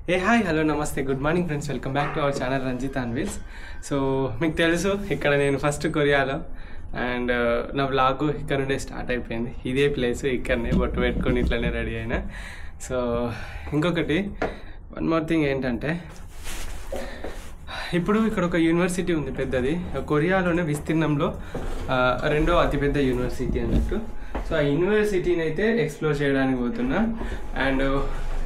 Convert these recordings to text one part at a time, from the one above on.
ఏ hi hello నమస్తే good morning friends, welcome back to our channel Ranjith and wheels. So మీకు తెలుసు ఇక్కడ నేను ఫస్ట్ కొరియాలో అండ్ నా వ్లాగ్ ఇక్కడ నుండే స్టార్ట్ అయిపోయింది. ఇదే ప్లేస్, ఇక్కడనే బొట్టు పెట్టుకొని ఇట్లనే రెడీ అయినా. సో ఇంకొకటి వన్ మోర్ థింగ్ ఏంటంటే, ఇప్పుడు ఇక్కడ ఒక యూనివర్సిటీ ఉంది పెద్దది, కొరియాలోనే విస్తీర్ణంలో రెండో అతిపెద్ద యూనివర్సిటీ అన్నట్టు. సో ఆ యూనివర్సిటీని అయితే ఎక్స్ప్లోర్ చేయడానికి పోతున్నా అండ్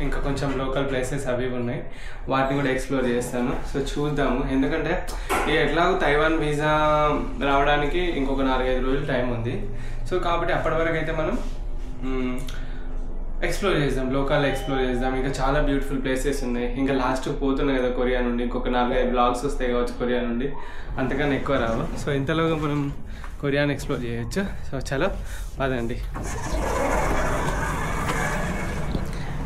ఇంకా కొంచెం లోకల్ ప్లేసెస్ అవి ఉన్నాయి, వాటిని కూడా ఎక్స్ప్లోర్ చేస్తాను. సో చూద్దాము, ఎందుకంటే ఎట్లాగో తైవాన్ వీసా రావడానికి ఇంకొక 4-5 రోజులు టైం ఉంది. సో కాబట్టి అప్పటి వరకు అయితే మనం ఎక్స్ప్లోర్ చేద్దాం, లోకల్ ఎక్స్ప్లోర్ చేద్దాం. ఇంకా చాలా బ్యూటిఫుల్ ప్లేసెస్ ఉన్నాయి. ఇంకా లాస్ట్ పోతున్నాయి కదా కొరియా నుండి, ఇంకొక 4-5 బ్లాగ్స్ వస్తాయి కావచ్చు కొరియా నుండి, అంతకన్నా ఎక్కువ రావు. సో ఇంతలోగా మనం కొరియాని ఎక్స్ప్లోర్ చేయొచ్చు. సో చలో పదండి.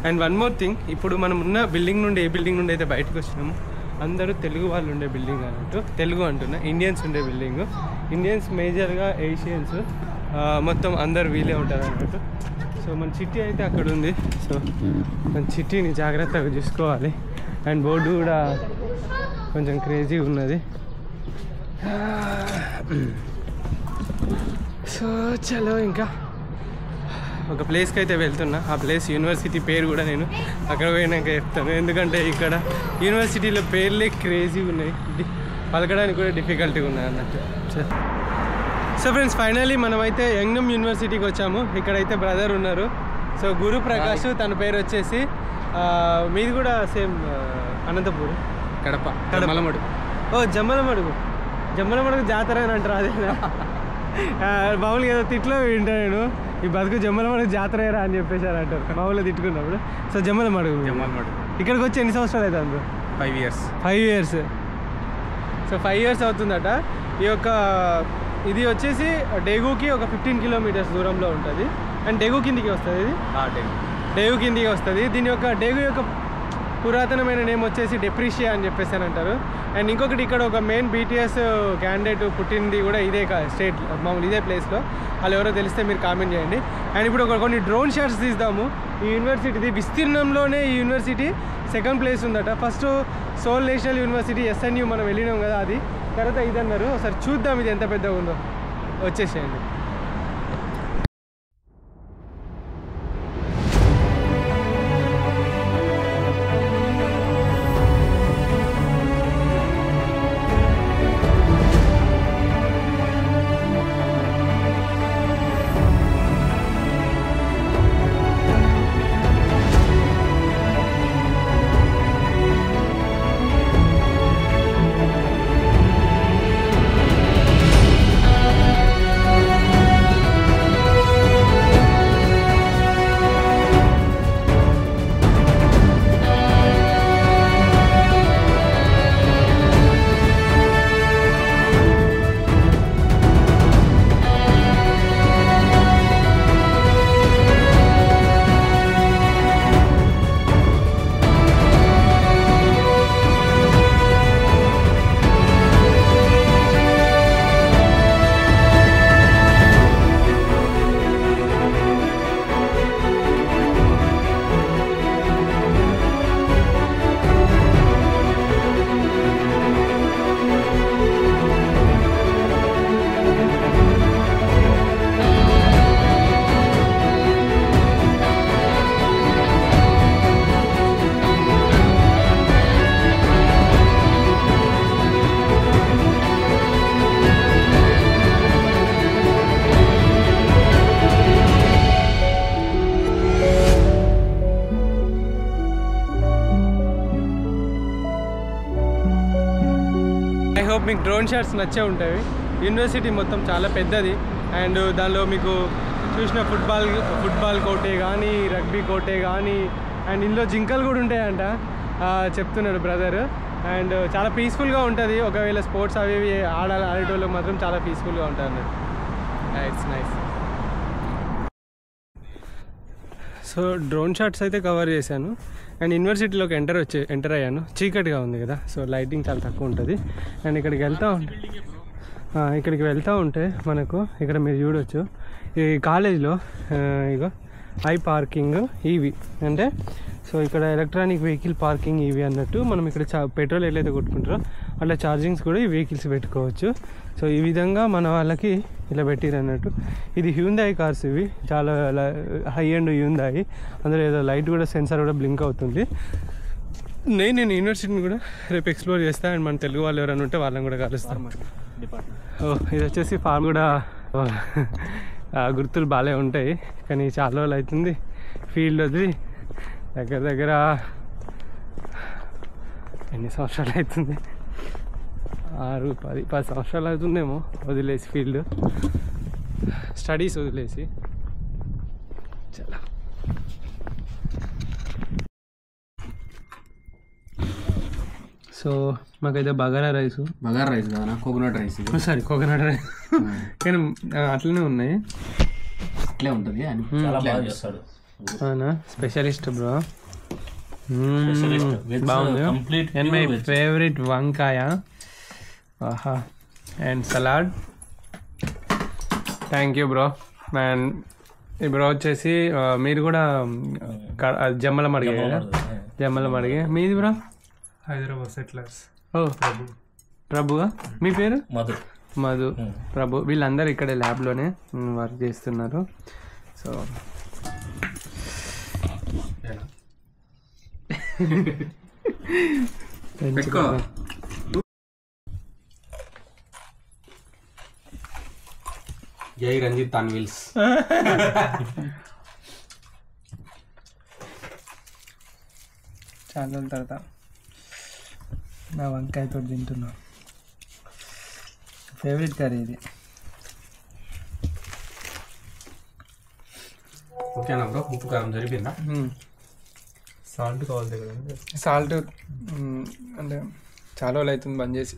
అండ్ వన్ మోర్ థింగ్, ఇప్పుడు మనం ఉన్న బిల్డింగ్ నుండి, ఏ బిల్డింగ్ నుండి అయితే బయటకు వచ్చినాము, అందరూ తెలుగు వాళ్ళు ఉండే బిల్డింగ్ అన్నట్టు. తెలుగు అంటున్నా, ఇండియన్స్ ఉండే బిల్డింగ్. ఇండియన్స్ మేజర్గా ఏషియన్స్ మొత్తం అందరు వీలే ఉంటారు అన్నట్టు. సో మన చిట్టి అయితే అక్కడ ఉంది. సో మన చిట్టిని జాగ్రత్తగా చూసుకోవాలి. అండ్ బోర్డు కూడా కొంచెం క్రేజీ ఉన్నది. సో చలో ఇంకా ఒక ప్లేస్కి అయితే వెళ్తున్నా. ఆ ప్లేస్ యూనివర్సిటీ పేరు కూడా నేను అక్కడ పోయినాక చెప్తాను, ఎందుకంటే ఇక్కడ యూనివర్సిటీలో పేర్లే క్రేజీ ఉన్నాయి, పలకడానికి కూడా డిఫికల్టీగా ఉన్నాయి అన్నట్టు. సో ఫ్రెండ్స్, ఫైనల్లీ మనమైతే యంగ్నమ్ యూనివర్సిటీకి వచ్చాము. ఇక్కడైతే బ్రదర్ ఉన్నారు. సో గురు ప్రకాష్, తన పేరు వచ్చేసి, మీది కూడా సేమ్ అనంతపూర్, కడప, జమ్మలమడుగు. ఓ జమ్మలమడుగు, జమ్మలమడుగు జాతర అని అంటారు. అదేనా? మామూలుగా ఏదో తిట్లో వింటా నేను, ఈ బతుకు జమ్మలమడుగు జాతర రా అని చెప్పేసారు అంటారు మామూలుగా తిట్టుకున్నప్పుడు. సో జమ్మలమడుగు ఇక్కడికి వచ్చి ఎన్ని సంవత్సరాలు అవుతుంది అందులో? 5 years. 5 years. So 5 years అవుతుందట. ఈ యొక్క ఇది వచ్చేసి డేగుకి ఒక 15 kilometers దూరంలో ఉంటుంది. అండ్ డేగు కిందికి వస్తుంది, ఇది డేగు కిందికి వస్తుంది. దీని యొక్క డేగు యొక్క పురాతనమైన నేమ్ వచ్చేసి డెప్రిషియా అని చెప్పేసి అని అంటారు. అండ్ ఇంకొకటి, ఇక్కడ ఒక మెయిన్ BTS క్యాండిడేట్ పుట్టింది కూడా ఇదే స్టేట్, మామూలు ఇదే ప్లేస్లో. వాళ్ళు ఎవరో తెలిస్తే మీరు కామెంట్ చేయండి. అండ్ ఇప్పుడు కొన్ని డ్రోన్ షాట్స్ తీద్దాము. ఈ యూనివర్సిటీది విస్తీర్ణంలోనే ఈ యూనివర్సిటీ సెకండ్ ప్లేస్ ఉందట. First Seoul national university SNU మనం వెళ్ళినాం కదా, అది తర్వాత ఇది అన్నారు. ఒకసారి చూద్దాం ఇది ఎంత పెద్దగా ఉందో. వచ్చేసేయండి. మీకు డ్రోన్ షాట్స్ నచ్చే ఉంటాయి. యూనివర్సిటీ మొత్తం చాలా పెద్దది. అండ్ దానిలో మీకు చూసిన ఫుట్బాల్ కోర్టే కానీ, రగ్బీ కోర్టే కానీ, అండ్ ఇందులో జింకలు కూడా ఉంటాయంట చెప్తున్నాడు బ్రదర్. అండ్ చాలా పీస్ఫుల్గా ఉంటుంది. ఒకవేళ స్పోర్ట్స్ అవి ఆడేటోళ్ళకి మాత్రం చాలా పీస్ఫుల్గా ఉంటుంది అన్నట్టు. It's nice. So drone shots అయితే కవర్ చేశాను. అండ్ యూనివర్సిటీలోకి ఎంటర్ అయ్యాను. చీకటిగా ఉంది కదా, సో లైటింగ్ చాలా తక్కువ ఉంటుంది. అండ్ ఇక్కడికి వెళ్తూ ఉంటే మనకు ఇక్కడ మీరు చూడవచ్చు, ఈ కాలేజ్లో ఇగో ఐ పార్కింగ్ ఇవి అంటే సో ఇక్కడ ఎలక్ట్రానిక్ వెహికల్ పార్కింగ్ ఇవి అన్నట్టు మనం ఇక్కడ పెట్రోల్ ఎట్లయితే కొట్టుకుంటారో అట్లా ఛార్జింగ్స్ కూడా ఈ వెహికల్స్ పెట్టుకోవచ్చు. సో ఈ విధంగా మన వాళ్ళకి ఇలా పెట్టిరు అన్నట్టు. ఇది హ్యూందాయ్ కార్స్, ఇవి చాలా హై అండ్ హ్యూందాయ్. అందులో ఏదో లైట్ కూడా సెన్సార్ కూడా బ్లింక్ అవుతుంది. నేను యూనివర్సిటీని కూడా రేపు ఎక్స్ప్లోర్ చేస్తాను. అండ్ మన తెలుగు వాళ్ళు ఎవరైనా ఉంటే వాళ్ళని కూడా కలుస్తాను. ఇది వచ్చేసి ఫార్మ్ కూడా గుర్తులు బాగా ఉంటాయి, కానీ చాలా రోజులు అవుతుంది ఫీల్డ్ వదిలి. దగ్గర ఎన్ని సంవత్సరాలు అవుతుంది, 6-10 సంవత్సరాలు అవుతుందేమో వదిలేసి ఫీల్డ్, స్టడీస్ వదిలేసి. చాలా సో మాకైతే బగారా రైస్ కదా, coconut rice. Sorry coconut rice కానీ అట్లనే ఉన్నాయి. అట్లే ఉంటుంది అని చాలా బాగా చేస్తాడు. అవునా, స్పెషలిస్ట్ బ్రో. బాగుంది. అండ్ మై ఫేవరెట్ వంకాయ, ఆహా, and salad. Thank you bro. And ఈ బ్రో వచ్చేసి మీరు కూడా జమ్మల మడిగే కదా, జమ్మల మడిగే. మీది బ్రో? హైదరాబాద్ సెటిలర్స్. ఓ ప్రభువా? మీ పేరు? మధు. ప్రభు. వీళ్ళందరూ ఇక్కడే ల్యాబ్లోనే వర్క్ చేస్తున్నారు. సో జై రంజిత్ తన్విల్స్. చాలా తర్వాత నా వంకాయతో తింటున్నా. ఫేవరెట్ కర్రీ ఇది. ఓకేనా బ్రో? ఉప్పు కారం జరిపిందా? సాల్ట్ కావాలి దగ్గర. సాల్ట్ అంటే చాలా రోజులు అవుతుంది బంద్ చేసి.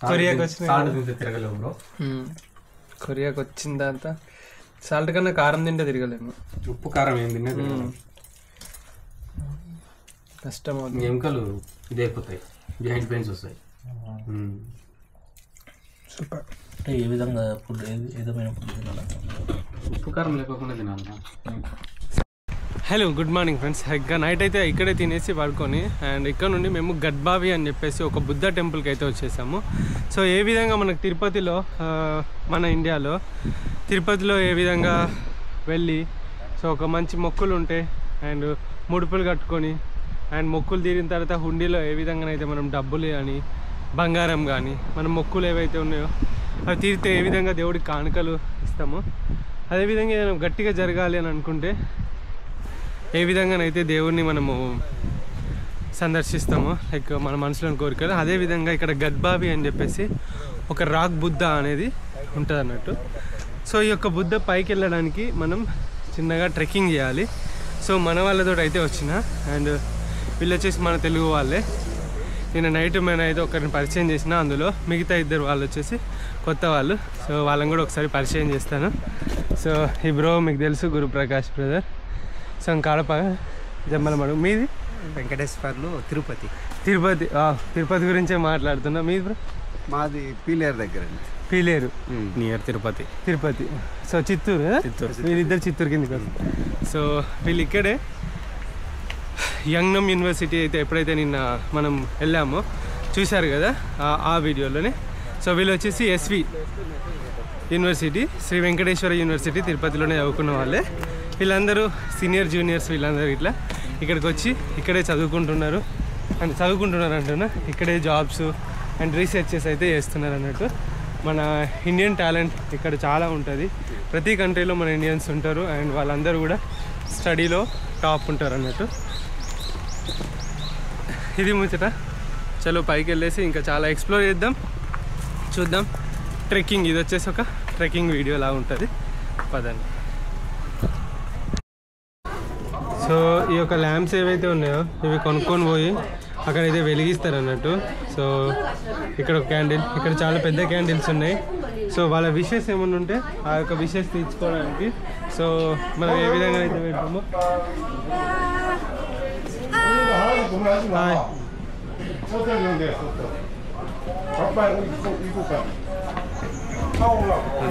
కొరియాకి వచ్చిన తిరగలేము బ్రో. కొరియాకి వచ్చిన తర్వాత సాల్ట్ కన్నా కారం తింటే తిరగలేము. ఉప్పు కారం ఏం తిన్నా కష్టం. ఎముకలు ఇది అయిపోతాయి, జాయింట్ పెయిన్స్ వస్తాయి. సూపర్. అంటే ఏ విధంగా ఫుడ్, ఏదైనా ఫుడ్ తినాలి, ఉప్పు కారం లేకుండా తినాలి. Hello, good morning friends. ఇంకా నైట్ అయితే ఇక్కడే తినేసి పడుకొని, అండ్ ఇక్కడ నుండి మేము గడ్బావి అని చెప్పేసి ఒక బుద్ధ టెంపుల్కి అయితే వచ్చేసాము. సో ఏ విధంగా మనకు తిరుపతిలో, మన ఇండియాలో తిరుపతిలో ఏ విధంగా వెళ్ళి సో ఒక మంచి మొక్కులు ఉంటే అండ్ ముడుపులు కట్టుకొని అండ్ మొక్కులు తీరిన తర్వాత హుండీలో ఏ విధంగానైతే మనం డబ్బులు కానీ బంగారం కానీ మన మొక్కులు ఏవైతే ఉన్నాయో అవి తీరితే ఏ విధంగా దేవుడికి కానుకలు ఇస్తామో, అదేవిధంగా ఏదైనా గట్టిగా జరగాలి అని అనుకుంటే ఏ విధంగానైతే దేవుడిని మనము సందర్శిస్తామో, లైక్ మన మనసులోని కోరికలు, అదేవిధంగా ఇక్కడ గడ్బావి అని చెప్పేసి ఒక రాక్ బుద్ధ అనేది ఉంటుంది అన్నట్టు. సో ఈ యొక్క బుద్ధ పైకి వెళ్ళడానికి మనం చిన్నగా ట్రెక్కింగ్ చేయాలి. సో మన వాళ్ళతో అయితే వచ్చిన, అండ్ వీళ్ళు వచ్చేసి మన తెలుగు వాళ్ళే. నేను నైట్ నేను అయితే ఒకరిని పరిచయం చేసిన, అందులో మిగతా 2 వాళ్ళు వచ్చేసి కొత్త వాళ్ళు. సో వాళ్ళని కూడా ఒకసారి పరిచయం చేస్తాను. సో ఈ బ్రో మీకు తెలుసు, గురుప్రకాష్ బ్రదర్. సో కాడప జమ్మలమడు. మీది? వెంకటేశ్వర్లు, తిరుపతి. తిరుపతి గురించే మాట్లాడుతున్నా. మీది బ్రో? మాది పీలేరు దగ్గర. పీలేరు నియర్ తిరుపతి. సో చిత్తూరు కదా? వీళ్ళిద్దరు చిత్తూరు కిందకి వస్తారు. సో వీళ్ళు ఇక్కడే యంగ్నమ్ యూనివర్సిటీ అయితే ఎప్పుడైతే నిన్న మనం వెళ్ళామో చూశారు కదా ఆ వీడియోలోనే. సో వీళ్ళు వచ్చేసి ఎస్వి యూనివర్సిటీ, శ్రీ వెంకటేశ్వర యూనివర్సిటీ తిరుపతిలోనే చదువుకున్న వాళ్ళే. వీళ్ళందరూ సీనియర్ జూనియర్స్, వీళ్ళందరూ ఇట్లా ఇక్కడికి వచ్చి ఇక్కడే చదువుకుంటున్నారు అంటున్నా. ఇక్కడే జాబ్స్ అండ్ రీసెర్చెస్ అయితే చేస్తున్నారు అన్నట్టు. మన ఇండియన్ టాలెంట్ ఇక్కడ చాలా ఉంటుంది. ప్రతి కంట్రీలో మన ఇండియన్స్ ఉంటారు, అండ్ వాళ్ళందరూ కూడా స్టడీలో టాప్ ఉంటారు అన్నట్టు. ఇది ముచ్చట. చలో పైకి వెళ్ళేసి ఇంకా చాలా ఎక్స్ప్లోర్ చేద్దాం, చూద్దాం. ట్రెక్కింగ్, ఇది వచ్చేసి ఒక ట్రెక్కింగ్ వీడియో లాగా ఉంటుంది. పదండి. సో ఈ యొక్క ల్యాంప్స్ ఏవైతే ఉన్నాయో ఇవి కొనుక్కొని పోయి అక్కడైతే వెలిగిస్తారు అన్నట్టు. సో ఇక్కడ ఒక క్యాండిల్, ఇక్కడ చాలా పెద్ద క్యాండిల్స్ ఉన్నాయి. సో వాళ్ళ విషెస్ ఏమన్నా ఉంటే ఆ యొక్క విషెస్ తీర్చుకోవడానికి సో మనం ఏ విధంగా అయితే పెడతామో.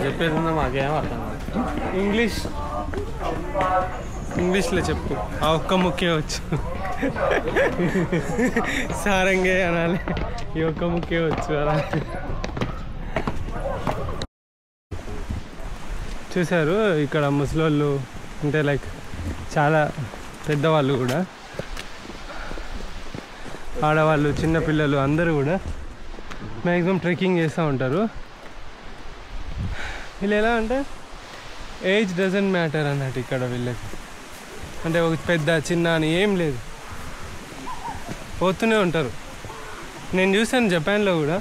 చెప్పేది మాకేం అర్థం కాదు. ఇంగ్లీష్ ఇంగ్లీష్లో చెప్పు. ఆ ఒక్క ముఖ్యం వచ్చు. సారంగే అనాలి, ఈ ఒక్క ముఖ్యం వచ్చు అలా. చూశారు ఇక్కడ ముసలోళ్ళు అంటే లైక్ చాలా పెద్దవాళ్ళు కూడా, ఆడవాళ్ళు, చిన్నపిల్లలు అందరూ కూడా మ్యాక్సిమం ట్రెక్కింగ్ చేస్తూ ఉంటారు. వీళ్ళు ఎలా అంటే ఏజ్ డజంట్ మ్యాటర్ అన్నట్టు ఇక్కడ వీళ్ళకి. అంటే ఒక పెద్ద చిన్న అని ఏం లేదు, పోతూనే ఉంటారు. నేను చూసాను జపాన్లో కూడా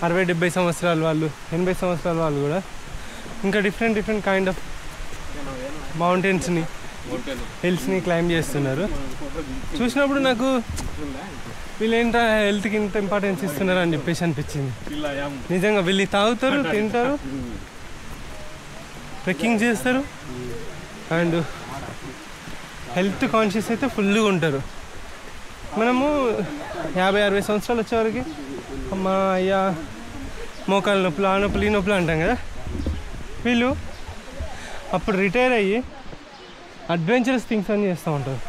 60-70 సంవత్సరాల వాళ్ళు, 80 సంవత్సరాల వాళ్ళు కూడా ఇంకా డిఫరెంట్ కైండ్ ఆఫ్ మౌంటైన్స్ని, హిల్స్ని క్లైంబ్ చేస్తున్నారు. చూసినప్పుడు నాకు వీళ్ళు ఏంటో హెల్త్కి ఇంత ఇంపార్టెన్స్ ఇస్తున్నారు అని చెప్పేసి అనిపించింది. నిజంగా వీళ్ళు తాగుతారు, తింటారు, ట్రెక్కింగ్ చేస్తారు అండ్ హెల్త్ కాన్షియస్ అయితే ఫుల్గా ఉంటారు. మనము 50-60 సంవత్సరాలు వచ్చేవరకు అమ్మా అయ్యా మోకాల నొప్పులు, ఆ నొప్పులు, ఈ నొప్పులు అంటాం కదా. వీళ్ళు అప్పుడు రిటైర్ అయ్యి అడ్వెంచరస్ థింగ్స్ అన్నీ చేస్తూ ఉంటారు.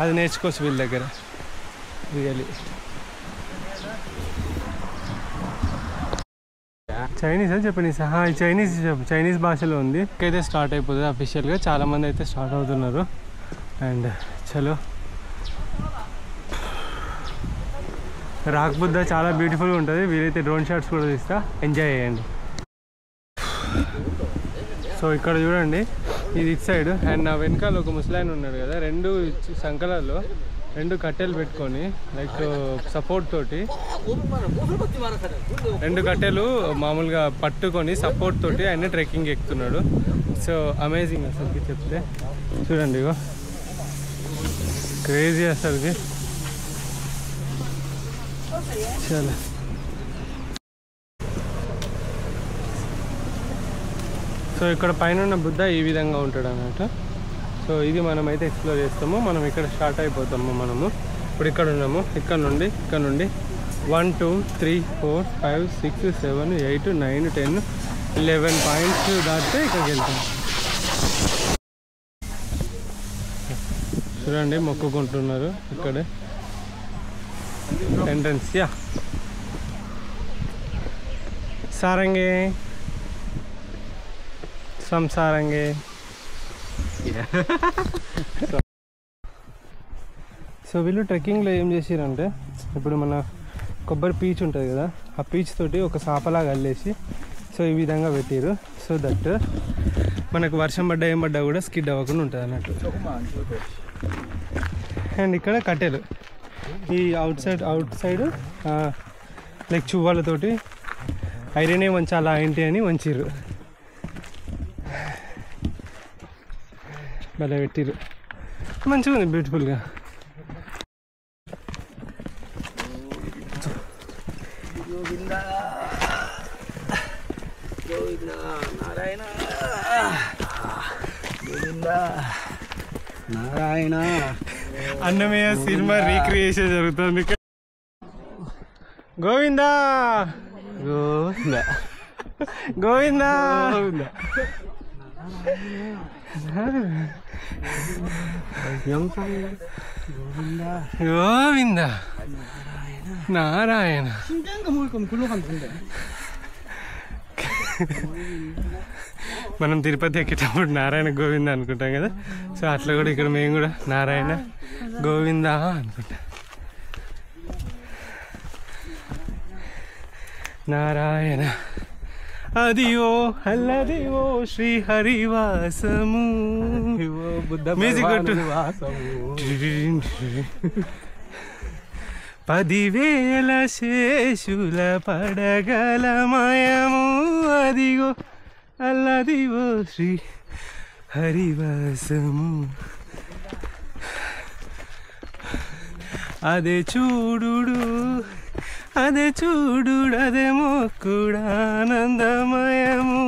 అది నేర్చుకోవచ్చు వీళ్ళ దగ్గర రియలీ. చైనీసా జపనీసా? చైనీస్, చైనీస్ భాషలో ఉంది. అయితే స్టార్ట్ అయిపోతుంది అఫీషియల్గా. చాలామంది అయితే స్టార్ట్ అవుతున్నారు. అండ్ చలో, రాక్ బుద్ధ చాలా బ్యూటిఫుల్గా ఉంటుంది. వీలైతే డ్రోన్ షాట్స్ కూడా తీస్తా, ఎంజాయ్ చేయండి. సో ఇక్కడ చూడండి, ఇది ఇటు సైడ్ అండ్ నా వెనకాల ఒక ముసలాయన ఉన్నాడు కదా, 2 సంకలాల్లో 2 కట్టెలు పెట్టుకొని లైక్ సపోర్ట్ తోటి, 2 కట్టెలు మామూలుగా పట్టుకొని సపోర్ట్ తోటి ఆయన ట్రెక్కింగ్ ఎక్కుతున్నాడు. సో అమేజింగ్ అసలుకి చెప్తే. చూడండి ఇగో క్రేజీ అసలుకి. చాలా సో ఇక్కడ పైన ఉన్న బుద్ధ ఈ విధంగా ఉంటాడు అన్నట్టు. సో ఇది మనమైతే ఎక్స్ప్లోర్ చేస్తాము. మనం ఇక్కడ స్టార్ట్ అయిపోతాము. మనము ఇప్పుడు ఇక్కడ ఉన్నాము. ఇక్కడ నుండి 1 2 3 4 5 6 7 8 9 10 11 పాయింట్స్ దాటితే ఇక్కడికి వెళ్తాం. చూడండి మొక్కుకుంటున్నారు ఇక్కడే ఎంట్రన్స్. యా సారంగే సంసారంగే. సో వీళ్ళు ట్రెక్కింగ్లో ఏం చేసారంటే, ఇప్పుడు మన కొబ్బరి పీచ్ ఉంటుంది కదా, ఆ పీచ్ తోటి ఒక సాపలాగా అల్లేసి సో ఈ విధంగా పెట్టారు. సో దట్ మనకు వర్షం పడ్డా ఏం పడ్డా కూడా స్కిడ్ అవ్వకుండా ఉంటుంది అన్నట్టు. అండ్ ఇక్కడ కట్టెలు ఈ అవుట్ సైడ్ లైక్ చువ్వాలతోటి ఐరనే వంచాలా ఏంటి అని వంచిర్రు. భలే పెట్టిర్రు, మంచిగా ఉంది బ్యూటిఫుల్గా. నారాయణ అన్నమయ్య సినిమా రీక్రియేషన్ జరుగుతుంది. గోవిందా గోవిందా గోవిందా గోవిందా నారాయణ. మనం తిరుపతి ఎక్కేటప్పుడు నారాయణ గోవింద అనుకుంటాం కదా. సో అట్లా కూడా ఇక్కడ మేము కూడా నారాయణ గోవిందా అనుకుంటాం. నారాయణ అదియో అల్లదివో శ్రీహరివాసము. మ్యూజిక్ కొట్టు. 10,000 శేషుల పడగలమయము అదిగో అల్లదివో శ్రీ హరివాసము. అదే చూడు అదే చూడు అదే మొక్కుడు ఆనందమయము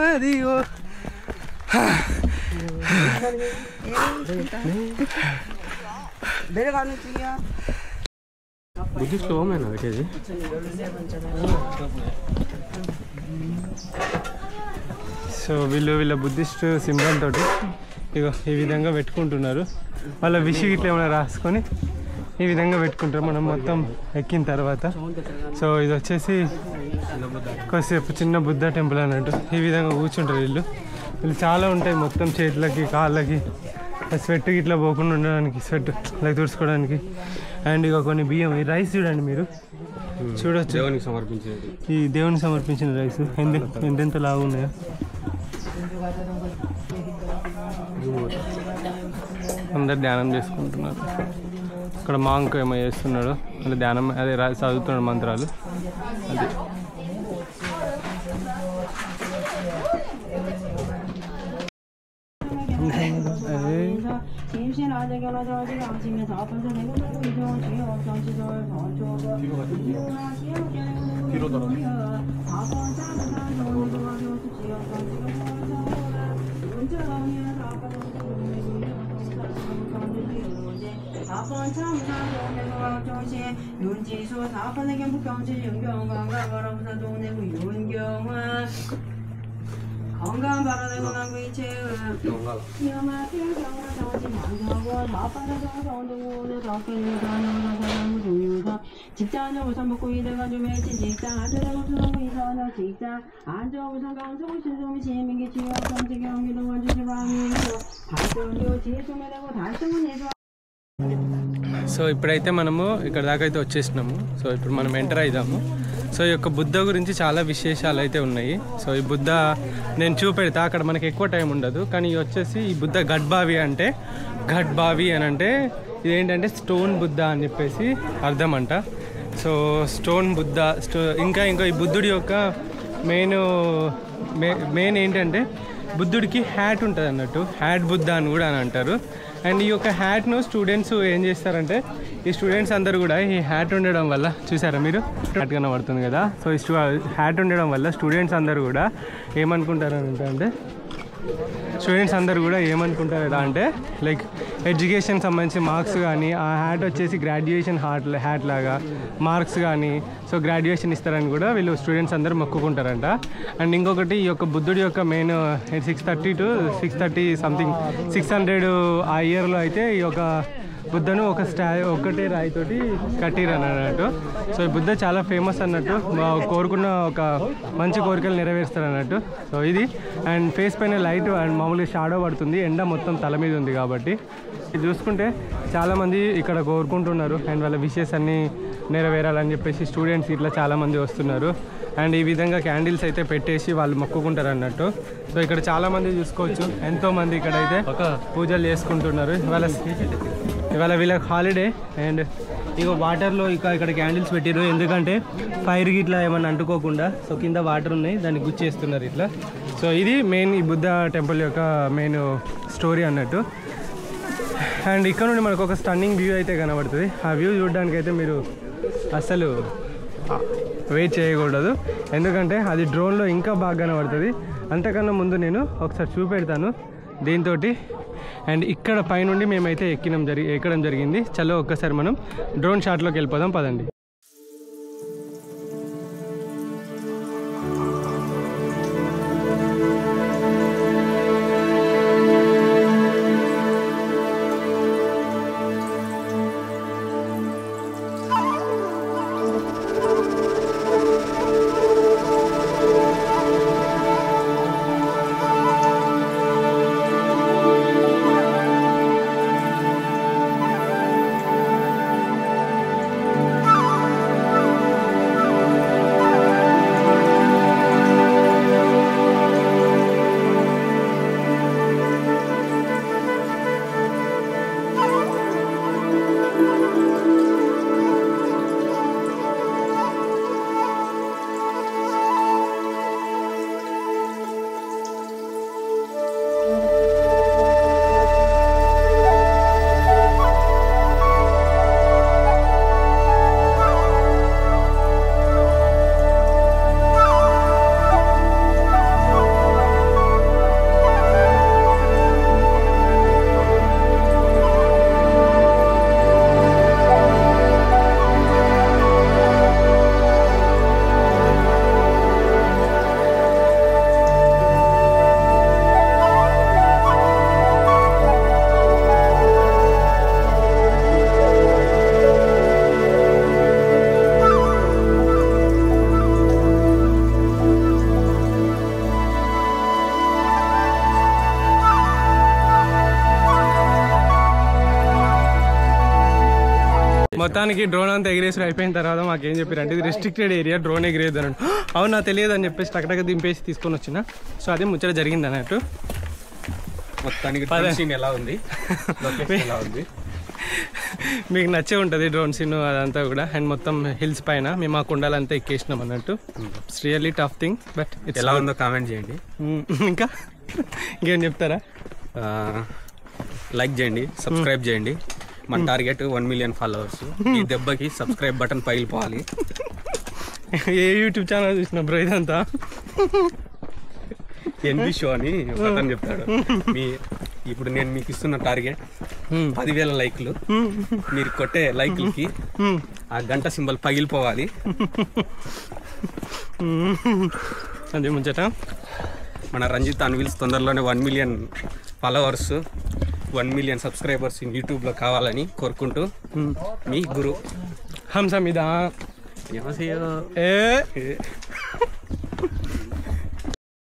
అదిగో. बुद्धि स्लो में ना देखिए जी. సో వీళ్ళ బుద్ధిస్ట్ సింబల్ తోటి ఇగో ఈ విధంగా పెట్టుకుంటున్నారు. వాళ్ళ విష్ ఇట్లా ఏమైనా రాసుకొని ఈ విధంగా పెట్టుకుంటారు మనం మొత్తం ఎక్కిన తర్వాత. సో ఇది వచ్చేసి కొద్దిసేపు చిన్న బుద్ధ టెంపుల్ అన్నట్టు. ఈ విధంగా కూర్చుంటారు వీళ్ళు చాలా ఉంటాయి మొత్తం చేతులకి కాళ్ళకి స్వెట్ ఇట్లా పోకుండా ఉండడానికి, స్వెట్ లైక్ తుడుచుకోవడానికి. అండ్ ఇక కొన్ని బియ్యం, ఈ రైస్ చూడండి మీరు చూడొచ్చు, దేవునికి సమర్పించినది. ఈ దేవునికి సమర్పించిన రైస్ ఎంతెంత లాగా ఉన్నాయో. అందరు ధ్యానం చేసుకుంటున్నారు. ఇక్కడ మాంక్ ఏమో చేస్తున్నాడు, అలా ధ్యానం అదే చదువుతున్నాడు మంత్రాలు. అది సో ఇప్పుడైతే మనము ఇక్కడ దాకా అయితే వచ్చేసినాము. సో ఇప్పుడు మనం ఎంటర్ అవుదాము. సో ఈ యొక్క బుద్ధ గురించి చాలా విశేషాలు అయితే ఉన్నాయి. సో ఈ బుద్ధ నేను చూపెడతా, అక్కడ మనకి ఎక్కువ టైం ఉండదు. కానీ వచ్చేసి ఈ బుద్ధ గడ్బావి అంటే ఇదేంటంటే స్టోన్ బుద్ధ అని చెప్పేసి అర్థం అంట. సో స్టోన్ బుద్ధ ఇంకా ఈ బుద్ధుడి యొక్క మెయిన్ ఏంటంటే బుద్ధుడికి హ్యాట్ ఉంటుంది అన్నట్టు, హ్యాట్ బుద్ధ అని కూడా అని అంటారు. అండ్ ఈ యొక్క హ్యాట్ను స్టూడెంట్స్ ఏం చేస్తారంటే, ఈ స్టూడెంట్స్ అందరూ కూడా ఈ హ్యాట్ ఉండడం వల్ల, చూసారా మీరు హ్యాట్ కనబడుతుంది కదా, సో ఈ హ్యాట్ ఉండడం వల్ల స్టూడెంట్స్ అందరూ కూడా ఏమనుకుంటారంటే లైక్ ఎడ్యుకేషన్ సంబంధించి మార్క్స్ కానీ, ఆ హ్యాట్ వచ్చేసి గ్రాడ్యుయేషన్ హ్యాట్ లాగా మార్క్స్ కానీ, సో గ్రాడ్యుయేషన్ ఇస్తారని కూడా వీళ్ళు స్టూడెంట్స్ అందరూ మొక్కుకుంటారంట. అండ్ ఇంకొకటి ఈ యొక్క బుద్ధుడి యొక్క మెయిన్ 630 సంథింగ్ 600 ఆ ఇయర్లో అయితే ఈ యొక్క బుద్ధను ఒకటే రాయితోటి కట్టిరని అన్నట్టు. సో ఈ బుద్ధ చాలా ఫేమస్ అన్నట్టు, కోరుకున్న ఒక మంచి కోరికలు నెరవేరుస్తారు అన్నట్టు. సో ఇది అండ్ ఫేస్ పైన లైట్ అండ్ మామూలుగా షాడో పడుతుంది, ఎండ మొత్తం తల మీద ఉంది కాబట్టి. ఇది చూసుకుంటే చాలామంది ఇక్కడ కోరుకుంటున్నారు అండ్ వాళ్ళ విషెస్ అన్నీ నెరవేరాలని చెప్పేసి స్టూడెంట్స్ ఇట్లా చాలామంది వస్తున్నారు. అండ్ ఈ విధంగా క్యాండిల్స్ అయితే పెట్టేసి వాళ్ళు మొక్కుకుంటారు అన్నట్టు. సో ఇక్కడ చాలామంది చూసుకోవచ్చు, ఎంతోమంది ఇక్కడ అయితే పూజలు చేసుకుంటున్నారు. ఇవాళ వీళ్ళకి హాలిడే. అండ్ ఇక వాటర్లో ఇక్కడ క్యాండిల్స్ పెట్టారు, ఎందుకంటే ఫైర్కి ఇట్లా ఏమన్నా అంటుకోకుండా. సో కింద వాటర్ ఉన్నాయి, దాన్ని గుచ్చేస్తున్నారు ఇట్లా. సో ఇది మెయిన్ ఈ బుద్ధ టెంపుల్ యొక్క మెయిన్ స్టోరీ అన్నట్టు. అండ్ ఇక్కడ నుండి మనకు ఒక స్టన్నింగ్ వ్యూ అయితే కనబడుతుంది. ఆ వ్యూ చూడడానికి అయితే మీరు అస్సలు వెయిట్ చేయకూడదు, ఎందుకంటే అది డ్రోన్లో ఇంకా బాగా కనబడుతుంది. అంతకన్నా ముందు నేను ఒకసారి చూపెడతాను దీంతో. అండ్ ఇక్కడ పైనుండి మేమైతే ఎక్కడం జరిగింది. చలో ఒక్కసారి మనం డ్రోన్ షాట్లోకి వెళ్ళిపోదాం, పదండి. మొత్తానికి డ్రోన్ అంతా ఎగిరేసి అయిపోయిన తర్వాత మాకేం చెప్పారు అంటే ఇది రెస్ట్రిక్టెడ్ ఏరియా, డ్రోన్ ఎగిరేది అని. అవునా తెలియదు అని చెప్పేసి టకటక దింపేసి తీసుకొని వచ్చిన. సో అదే ముచ్చట జరిగింది అన్నట్టు. మొత్తానికి ఎలా ఉంది, ఎలా ఉంది మీకు నచ్చే ఉంటుంది డ్రోన్ సీన్ అదంతా కూడా. అండ్ మొత్తం హిల్స్ పైన మేము ఆ కుండాలంతా ఎక్కేసినాం అన్నట్టు. It's really tough thing but ఎలా ఉందో కామెంట్ చేయండి. ఇంకా ఇంకేం చెప్తారా? లైక్ చేయండి, సబ్స్క్రైబ్ చేయండి. మన టార్గెట్ 1 మిలియన్ ఫాలోవర్స్. ఈ దెబ్బకి సబ్స్క్రైబ్ బటన్ పగిలిపోవాలి. ఏ యూట్యూబ్ ఛానల్ చూసిన బ్రో ఇదంతా? ఎన్బి షో అని ఒకతను చెప్తాడు. ఇప్పుడు నేను మీకు ఇస్తున్న టార్గెట్ 10,000 లైక్లు. మీరు కొట్టే లైక్లకి ఆ గంట సింబల్ పగిలిపోవాలి. అదే ముంచట. మన రంజిత్ అన్విల్స్ తొందరలోనే 1 మిలియన్ ఫాలోవర్స్, 1 మిలియన్ సబ్స్క్రైబర్స్ యూట్యూబ్లో కావాలని కోరుకుంటూ మీ గురు హంస మీద ఏ